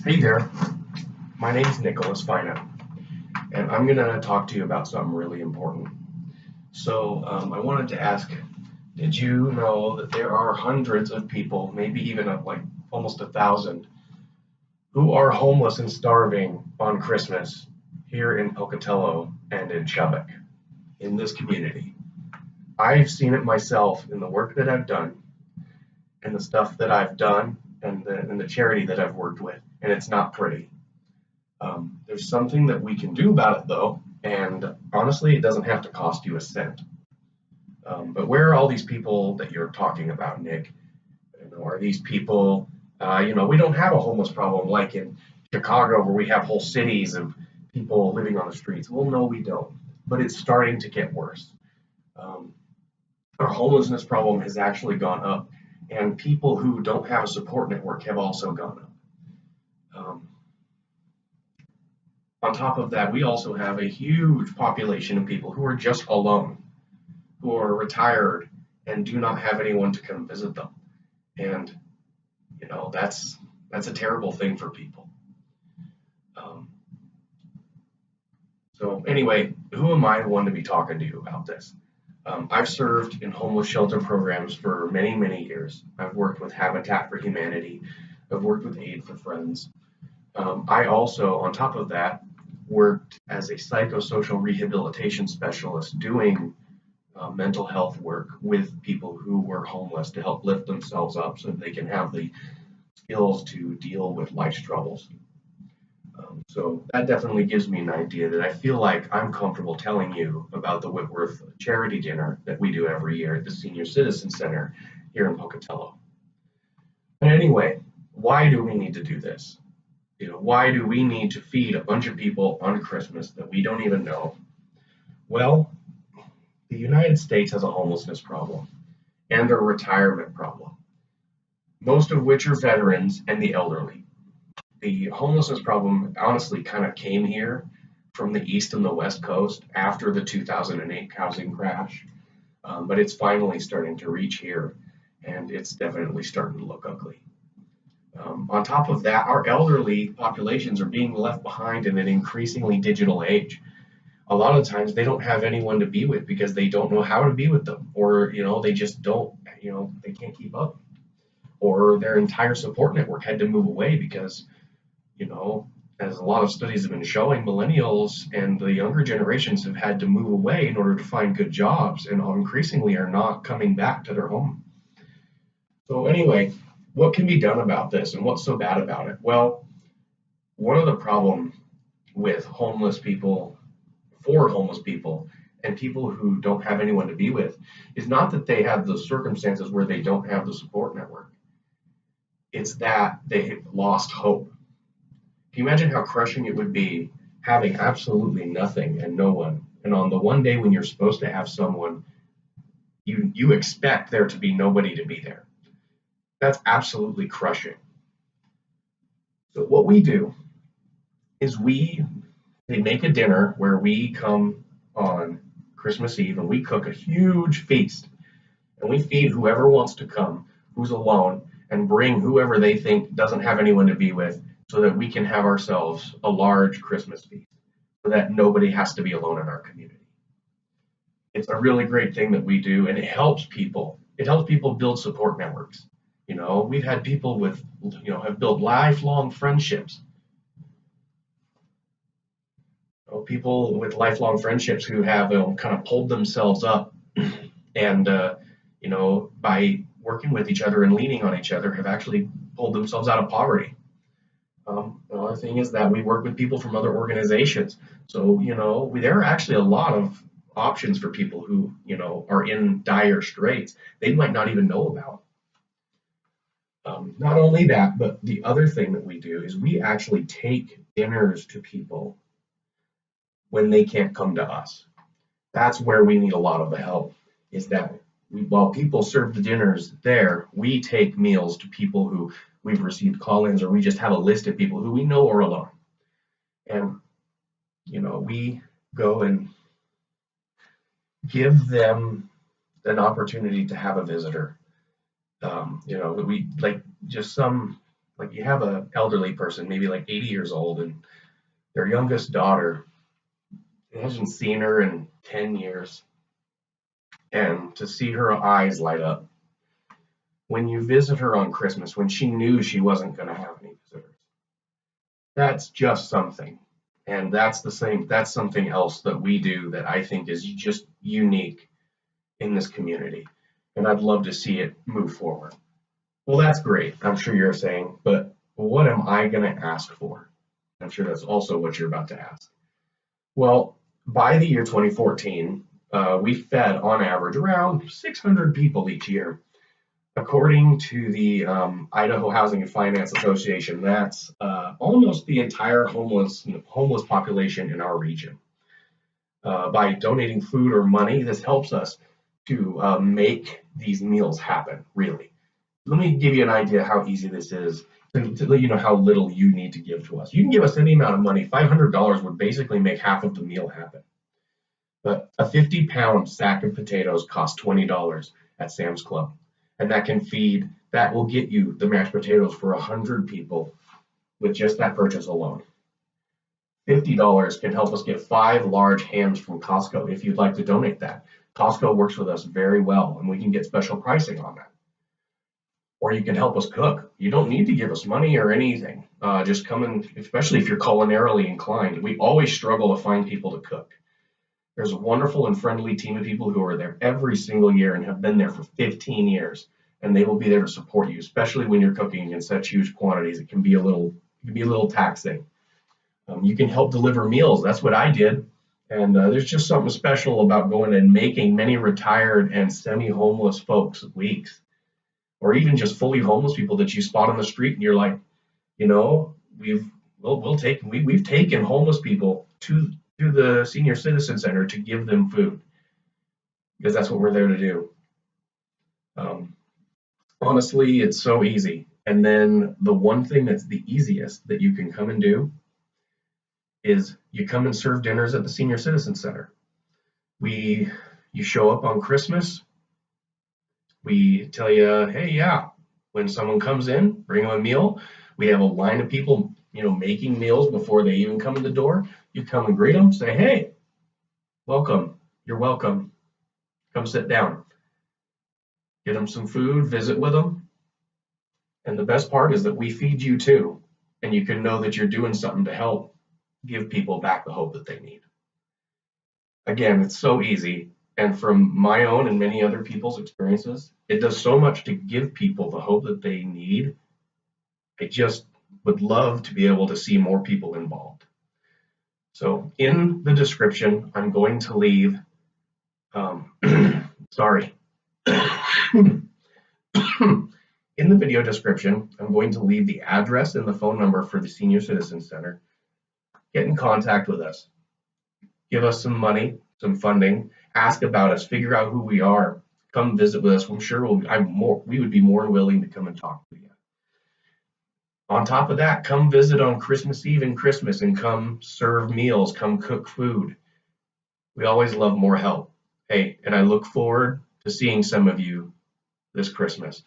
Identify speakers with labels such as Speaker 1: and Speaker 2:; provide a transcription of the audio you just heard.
Speaker 1: Hey there, my name is Nicholas Finuf, and I'm going to talk to you about something really important. I wanted to ask, did you know that there are hundreds of people, maybe even like almost 1,000, who are homeless and starving on Christmas here in Pocatello and in Chubbuck, in this community? I've seen it myself in the work that I've done and the stuff that I've done and the charity that I've worked with, and it's not pretty. There's something that we can do about it though, and honestly, it doesn't have to cost you a cent. But where are all these people that you're talking about, Nick? Are these people, we don't have a homeless problem like in Chicago where we have whole cities of people living on the streets. Well, no, we don't, but it's starting to get worse. Um, our homelessness problem has actually gone up, and people who don't have a support network have also gone up. On top of that, we also have a huge population of people who are just alone, who are retired and do not have anyone to come visit them. And that's a terrible thing for people. Um, so anyway, who am I one to be talking to you about this? I've served in homeless shelter programs for many, many years. I've worked with Habitat for Humanity. I've worked with Aid for Friends. I also, on top of that, worked as a psychosocial rehabilitation specialist doing mental health work with people who were homeless to help lift themselves up so that they can have the skills to deal with life's troubles. So that definitely gives me an idea that I feel like I'm comfortable telling you about the Whitworth charity dinner that we do every year at the Senior Citizen Center here in Pocatello. But anyway, why do we need to do this? Why do we need to feed a bunch of people on Christmas that we don't even know? Well, the United States has a homelessness problem and a retirement problem, most of which are veterans and the elderly. The homelessness problem honestly kind of came here from the East and the West Coast after the 2008 housing crash, but it's finally starting to reach here, and it's definitely starting to look ugly. On top of that, our elderly populations are being left behind in an increasingly digital age. A lot of times they don't have anyone to be with because they don't know how to be with them, or they just don't, they can't keep up, or their entire support network had to move away because, as a lot of studies have been showing, millennials and the younger generations have had to move away in order to find good jobs, and increasingly are not coming back to their home. So anyway, what can be done about this, and what's so bad about it? Well, one of the problems with homeless people, for homeless people, and people who don't have anyone to be with, is not that they have the circumstances where they don't have the support network. It's that they've lost hope. Can you imagine how crushing it would be having absolutely nothing and no one, and on the one day when you're supposed to have someone, you expect there to be nobody to be there? That's absolutely crushing. So what we do is they make a dinner where we come on Christmas Eve and we cook a huge feast, and we feed whoever wants to come, who's alone, and bring whoever they think doesn't have anyone to be with, so that we can have ourselves a large Christmas feast, so that nobody has to be alone in our community. It's a really great thing that we do, and it helps people. It helps people build support networks. We've had people with, have built lifelong friendships. People with lifelong friendships who have kind of pulled themselves up and, by working with each other and leaning on each other, have actually pulled themselves out of poverty. Another thing is that we work with people from other organizations. So, there are actually a lot of options for people who, are in dire straits they might not even know about. Not only that, but the other thing that we do is we actually take dinners to people when they can't come to us. That's where we need a lot of the help, is that while people serve the dinners there, we take meals to people who we've received call-ins, or we just have a list of people who we know are alone. And, we go and give them an opportunity to have a visitor. We like just some Like you have an elderly person, maybe like 80 years old, and their youngest daughter hasn't seen her in 10 years. And to see her eyes light up when you visit her on Christmas, when she knew she wasn't going to have any visitors, that's just something. And that's something else that we do that I think is just unique in this community. And I'd love to see it move forward. Well, that's great. I'm sure you're saying, but what am I going to ask for? I'm sure that's also what you're about to ask. Well, by the year 2014, we fed on average around 600 people each year. According to the Idaho Housing and Finance Association, that's almost the entire homeless population in our region. By donating food or money, this helps us to make these meals happen, really. Let me give you an idea how easy this is to let you know how little you need to give to us. You can give us any amount of money. $500 would basically make half of the meal happen. But a 50-pound sack of potatoes costs $20 at Sam's Club. And that will get you the mashed potatoes for 100 people with just that purchase alone. $50 can help us get 5 large hams from Costco if you'd like to donate that. Costco works with us very well, and we can get special pricing on that. Or you can help us cook. You don't need to give us money or anything. Just come in, especially if you're culinarily inclined. We always struggle to find people to cook. There's a wonderful and friendly team of people who are there every single year and have been there for 15 years, and they will be there to support you, especially when you're cooking in such huge quantities. It can be a little taxing. You can help deliver meals. That's what I did. And there's just something special about going and making many retired and semi-homeless folks weeks, or even just fully homeless people that you spot on the street and you're like, you know, we've taken homeless people to the senior citizen center to give them food because that's what we're there to do. Honestly, it's so easy. And then the one thing that's the easiest that you can come and do is you come and serve dinners at the senior citizen center. You show up on Christmas. We tell you, hey, yeah, when someone comes in, bring them a meal. We have a line of people, making meals before they even come in the door. You come and greet them, say, hey, welcome, you're welcome. Come sit down. Get them some food, visit with them. And the best part is that we feed you too. And you can know that you're doing something to help give people back the hope that they need. Again, it's so easy. And from my own and many other people's experiences, it does so much to give people the hope that they need. I just would love to be able to see more people involved. So in the description, I'm going to leave, sorry. In the video description, I'm going to leave the address and the phone number for the Senior Citizen Center. Get in contact with us. Give us some money, some funding. Ask about us. Figure out who we are. Come visit with us. I'm sure we would be more than willing to come and talk to you. On top of that, come visit on Christmas Eve and Christmas and come serve meals. Come cook food. We always love more help. Hey, and I look forward to seeing some of you this Christmas.